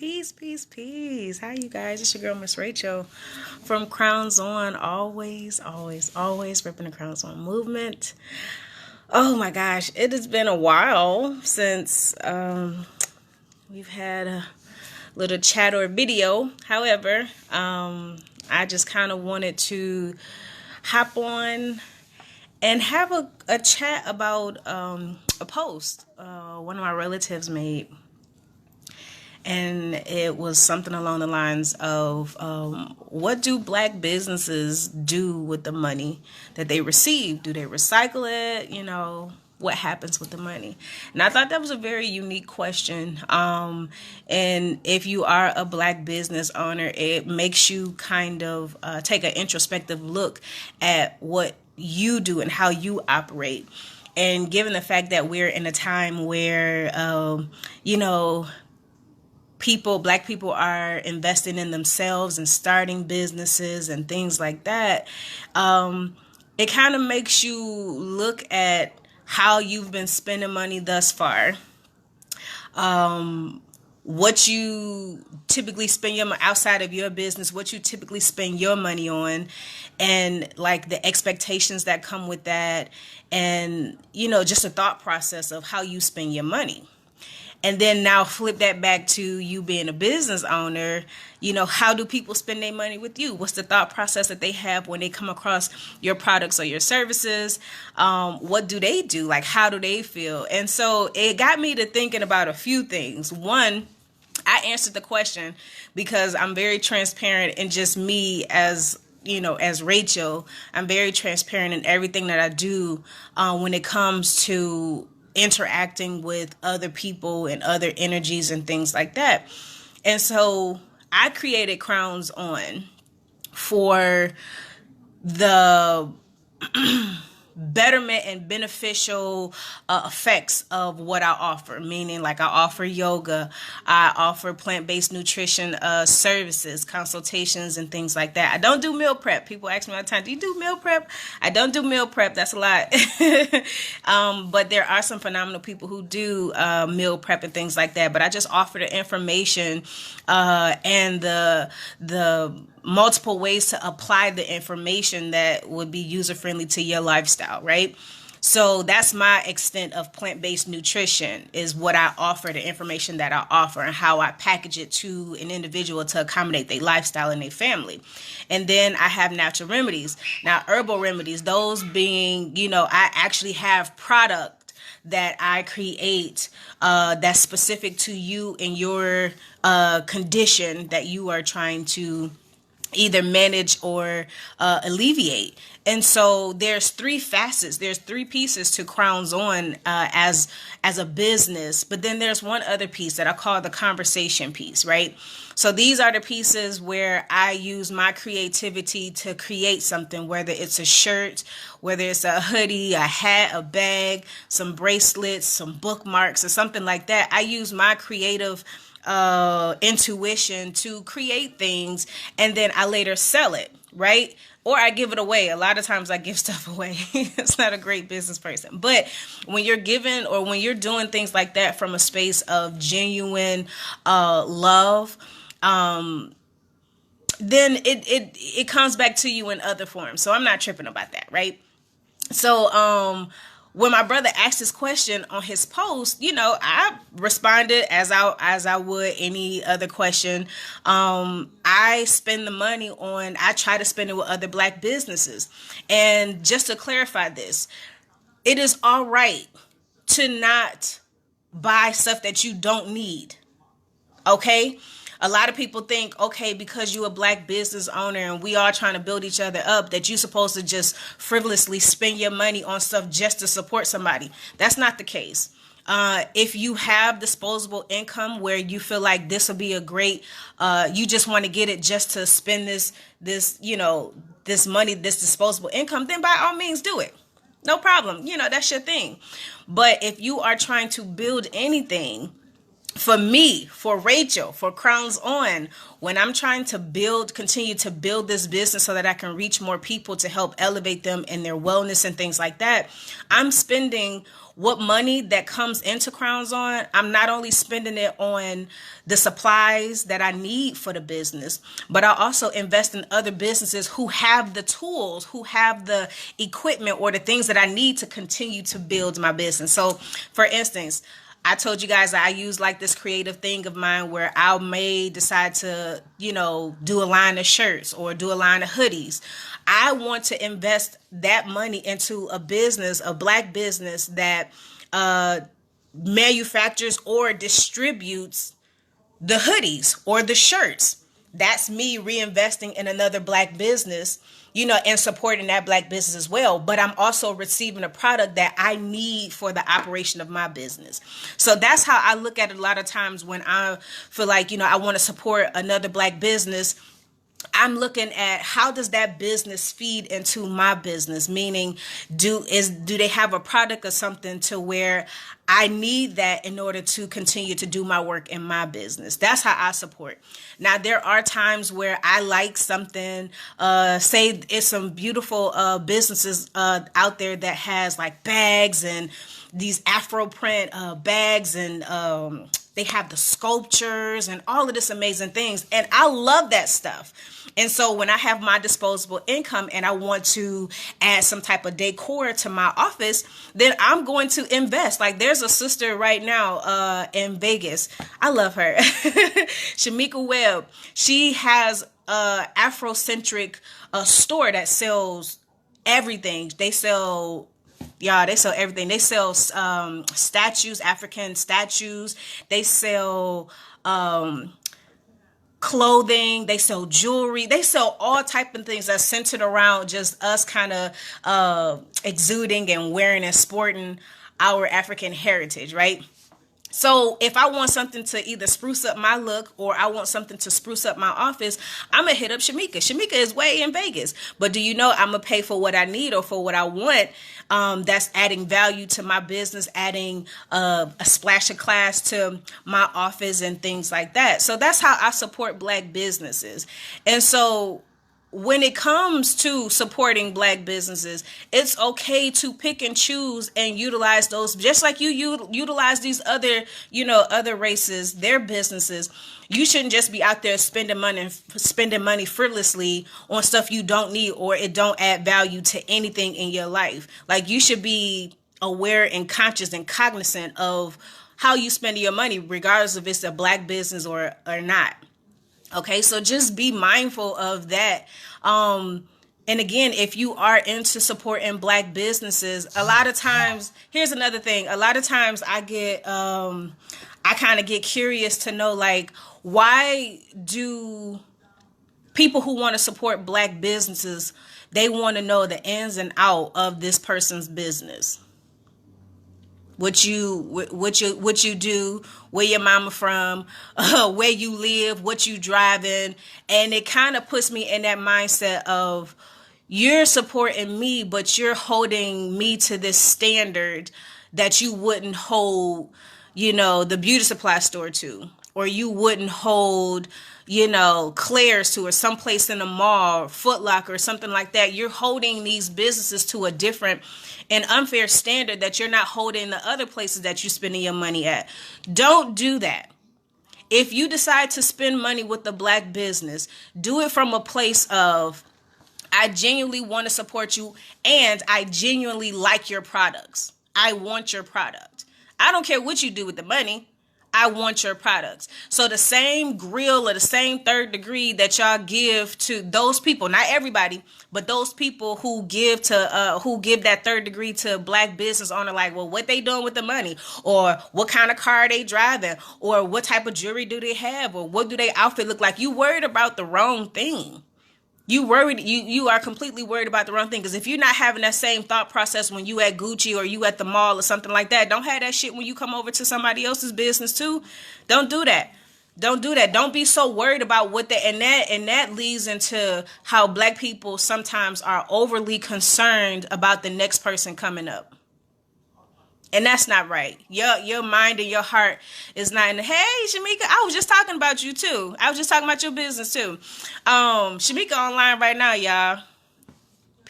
Peace, peace, peace. How you guys? It's your girl, Miss Rachel from Crowns On. Always, always, always ripping the Crowns On movement. Oh my gosh, it has been a while since we've had a little chat or video. However, I just kind of wanted to hop on and have a chat about a post one of my relatives made. And it was something along the lines of what do black businesses do with the money that they receive? Do they recycle it? What happens with the money? And I thought that was a very unique question. And if you are a black business owner, it makes you kind of take an introspective look at what you do and how you operate. And given the fact that we're in a time where, black people are investing in themselves and starting businesses and things like that, it kind of makes you look at how you've been spending money thus far, what you typically spend your outside of your business, what you typically spend your money on, and like the expectations that come with that, and just a thought process of how you spend your money. And then now flip that back to you being a business owner. How do people spend their money with you? What's the thought process that they have when they come across your products or your services? What do they do? Like, how do they feel? And so it got me to thinking about a few things. One, I answered the question because I'm very transparent, and just me as Rachel, I'm very transparent in everything that I do when it comes to interacting with other people and other energies and things like that. And so I created Crowns On for the betterment and beneficial effects of what I offer, meaning like I offer yoga, I offer plant-based nutrition services, consultations, and things like that. I don't do meal prep. People ask me all the time, do you do meal prep? I don't do meal prep. That's a lot. But there are some phenomenal people who do meal prep and things like that. But I just offer the information and the multiple ways to apply the information that would be user-friendly to your lifestyle, right? So that's my extent of plant-based nutrition, is what I offer, the information that I offer, and how I package it to an individual to accommodate their lifestyle and their family. And then I have natural remedies. Now, herbal remedies, those being, I actually have product that I create that's specific to you and your condition that you are trying to either manage or alleviate. And so there's three facets, there's three pieces to Crowns On as a business. But then there's one other piece that I call the conversation piece, right? So these are the pieces where I use my creativity to create something, whether it's a shirt, whether it's a hoodie, a hat, a bag, some bracelets, some bookmarks, or something like that. I use my creative intuition to create things, and then I later sell it, right? Or I give it away. A lot of times I give stuff away. It's not a great business person. But when you're giving, or when you're doing things like that from a space of genuine love, then it comes back to you in other forms. So I'm not tripping about that, right? So when my brother asked this question on his post, I responded as I would any other question. I spend the money I try to spend it with other black businesses. And just to clarify this, it is all right to not buy stuff that you don't need. Okay? A lot of people think, okay, because you're a black business owner and we are trying to build each other up, that you're supposed to just frivolously spend your money on stuff just to support somebody. That's not the case. If you have disposable income where you feel like this will be a great, you just want to get it just to spend this money, this disposable income, then by all means do it. No problem. That's your thing. But if you are trying to build anything, for me, for Rachel, for Crowns On, when I'm trying to continue to build this business so that I can reach more people to help elevate them in their wellness and things like that, I'm spending what money that comes into Crowns On, I'm not only spending it on the supplies that I need for the business, but I also invest in other businesses who have the tools, who have the equipment or the things that I need to continue to build my business. So for instance, I told you guys that I use like this creative thing of mine where I may decide to, do a line of shirts or do a line of hoodies. I want to invest that money into a business, a Black business that manufactures or distributes the hoodies or the shirts. That's me reinvesting in another Black business, and supporting that Black business as well. But I'm also receiving a product that I need for the operation of my business. So that's how I look at it a lot of times when I feel like, I want to support another Black business. I'm looking at how does that business feed into my business? Meaning, do they have a product or something to where I need that in order to continue to do my work in my business? That's how I support. Now, there are times where I like something, say it's some beautiful businesses out there that has like bags and these Afro print bags, and they have the sculptures and all of this amazing things. And I love that stuff. And so when I have my disposable income and I want to add some type of decor to my office, then I'm going to invest. Like there's a sister right now in Vegas. I love her. Shamika Webb. She has a Afrocentric store that sells everything. They sell everything. They sell statues, African statues. They sell clothing. They sell jewelry. They sell all type of things that's centered around just us kind of exuding and wearing and sporting our African heritage, right? So if I want something to either spruce up my look or I want something to spruce up my office, I'm going to hit up Shamika. Shamika is way in Vegas. But do you know I'm going to pay for what I need or for what I want that's adding value to my business, adding a splash of class to my office and things like that. So that's how I support Black businesses. And so when it comes to supporting Black businesses, it's okay to pick and choose and utilize those, just like you utilize these other races, their businesses. You shouldn't just be out there spending money frivolously on stuff you don't need or it don't add value to anything in your life. Like you should be aware and conscious and cognizant of how you spend your money, regardless if it's a Black business or not. Okay, so just be mindful of that. And again, if you are into supporting Black businesses, a lot of times, here's another thing. A lot of times I kind of get curious to know, like, why do people who want to support Black businesses, they want to know the ins and out of this person's business? What you do, where your mama from, where you live, what you driving. And it kind of puts me in that mindset of you're supporting me, but you're holding me to this standard that you wouldn't hold, the beauty supply store to, or you wouldn't hold, Claire's to, or someplace in the mall, Foot Locker or something like that. You're holding these businesses to a different and unfair standard that you're not holding the other places that you're spending your money at. Don't do that. If you decide to spend money with a Black business, do it from a place of, I genuinely want to support you and I genuinely like your products. I want your product. I don't care what you do with the money. I want your products. So the same grill or the same third degree that y'all give to those people, not everybody, but those people who give that third degree to Black business owner, like, well, what they doing with the money, or what kind of car are they driving, or what type of jewelry do they have, or what do they outfit look like? You worried about the wrong thing. You are completely worried about the wrong thing. Because if you're not having that same thought process when you at Gucci or you at the mall or something like that, don't have that shit when you come over to somebody else's business too. Don't do that. Don't do that. Don't be so worried about what and that leads into how Black people sometimes are overly concerned about the next person coming up. And that's not right. Your mind and your heart is not in the, hey, Shamika, I was just talking about you too. I was just talking about your business too. Shamika online right now, y'all.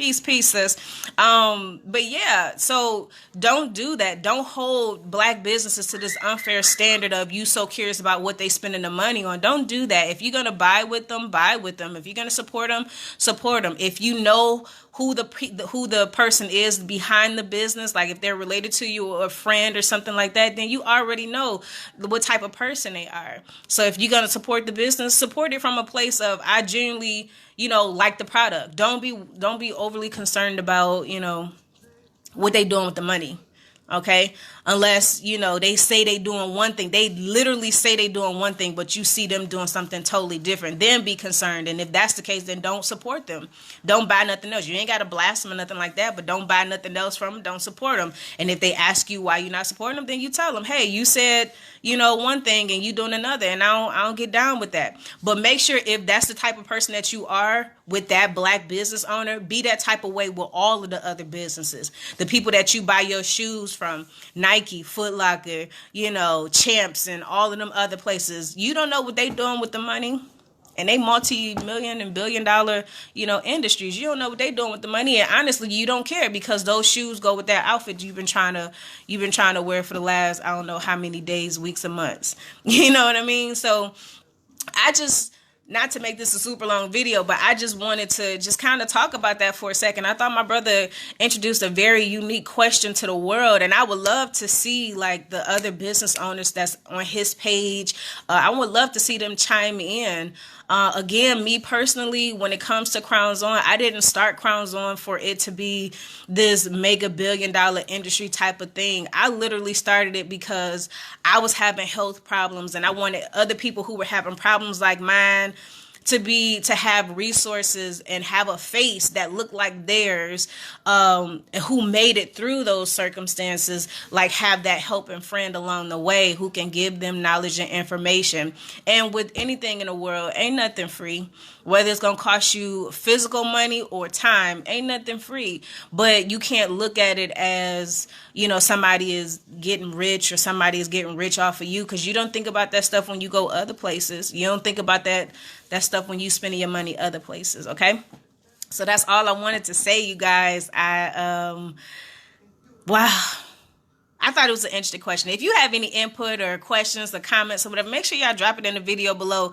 Peace, sis. But yeah, so don't do that. Don't hold black businesses to this unfair standard of you so curious about what they spending the money on. Don't do that. If you're gonna buy with them, buy with them. If you're gonna support them, support them. If you know who the person is behind the business, like if they're related to you or a friend or something like that, then you already know what type of person they are. So if you're gonna support the business, support it from a place of I genuinely, like the product. Don't be overly concerned about, what they doing with the money. Okay, unless they say they doing one thing, they literally say they doing one thing, but you see them doing something totally different, then be concerned. And if that's the case, then don't support them. Don't buy nothing else. You ain't got to blast them or nothing like that, but don't buy nothing else from them. Don't support them. And if they ask you why you're not supporting them, then you tell them, hey, you said one thing and you doing another, and I don't get down with that. But make sure, if that's the type of person that you are with that black business owner, be that type of way with all of the other businesses. The people that you buy your shoes from, Nike, Foot Locker, Champs, and all of them other places, you don't know what they doing with the money. And they multi-million and billion-dollar, industries. You don't know what they doing with the money, and honestly, you don't care, because those shoes go with that outfit you've been trying to wear for the last, I don't know how many days, weeks, and months. You know what I mean? So I just, not to make this a super long video, but I just wanted to just kind of talk about that for a second. I thought my brother introduced a very unique question to the world, and I would love to see like the other business owners that's on his page. I would love to see them chime in. Again, me personally, when it comes to Crowns On, I didn't start Crowns On for it to be this mega $billion industry type of thing. I literally started it because I was having health problems, and I wanted other people who were having problems like mine to have resources and have a face that looked like theirs, who made it through those circumstances, like have that helping friend along the way who can give them knowledge and information. And with anything in the world, ain't nothing free. Whether it's going to cost you physical money or time, ain't nothing free. But you can't look at it as, somebody is getting rich or somebody is getting rich off of you, because you don't think about that stuff when you go other places. You don't think about that stuff when you spending your money other places, okay? So that's all I wanted to say, you guys. Wow. I thought it was an interesting question. If you have any input or questions or comments or whatever, make sure y'all drop it in the video below,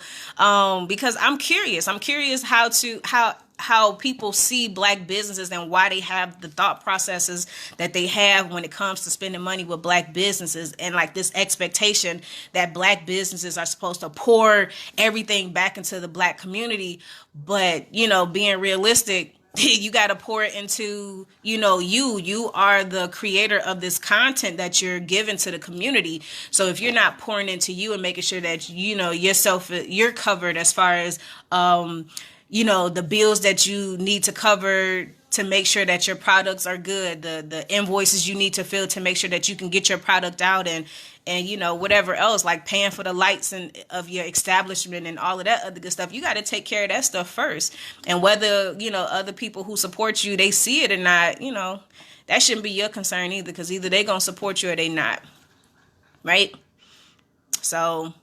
because I'm curious. I'm curious how people see black businesses and why they have the thought processes that they have when it comes to spending money with black businesses, and like this expectation that black businesses are supposed to pour everything back into the black community. But, being realistic, you got to pour it into, you are the creator of this content that you're giving to the community. So if you're not pouring into you and making sure that, you're covered as far as, the bills that you need to cover to make sure that your products are good, the invoices you need to fill to make sure that you can get your product out, and whatever else, like paying for the lights and of your establishment and all of that other good stuff, you got to take care of that stuff first. And whether other people who support you, they see it or not, that shouldn't be your concern either, because either they gonna support you or they not, right? So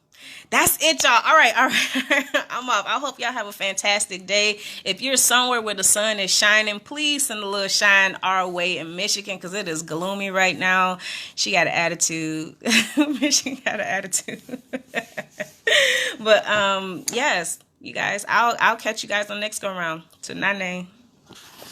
that's it, y'all. All right. I'm off. I hope y'all have a fantastic day. If you're somewhere where the sun is shining, please send a little shine our way in Michigan, because it is gloomy right now. She got an attitude. Michigan got an attitude. But yes, you guys, I'll catch you guys on the next go around. To Nane.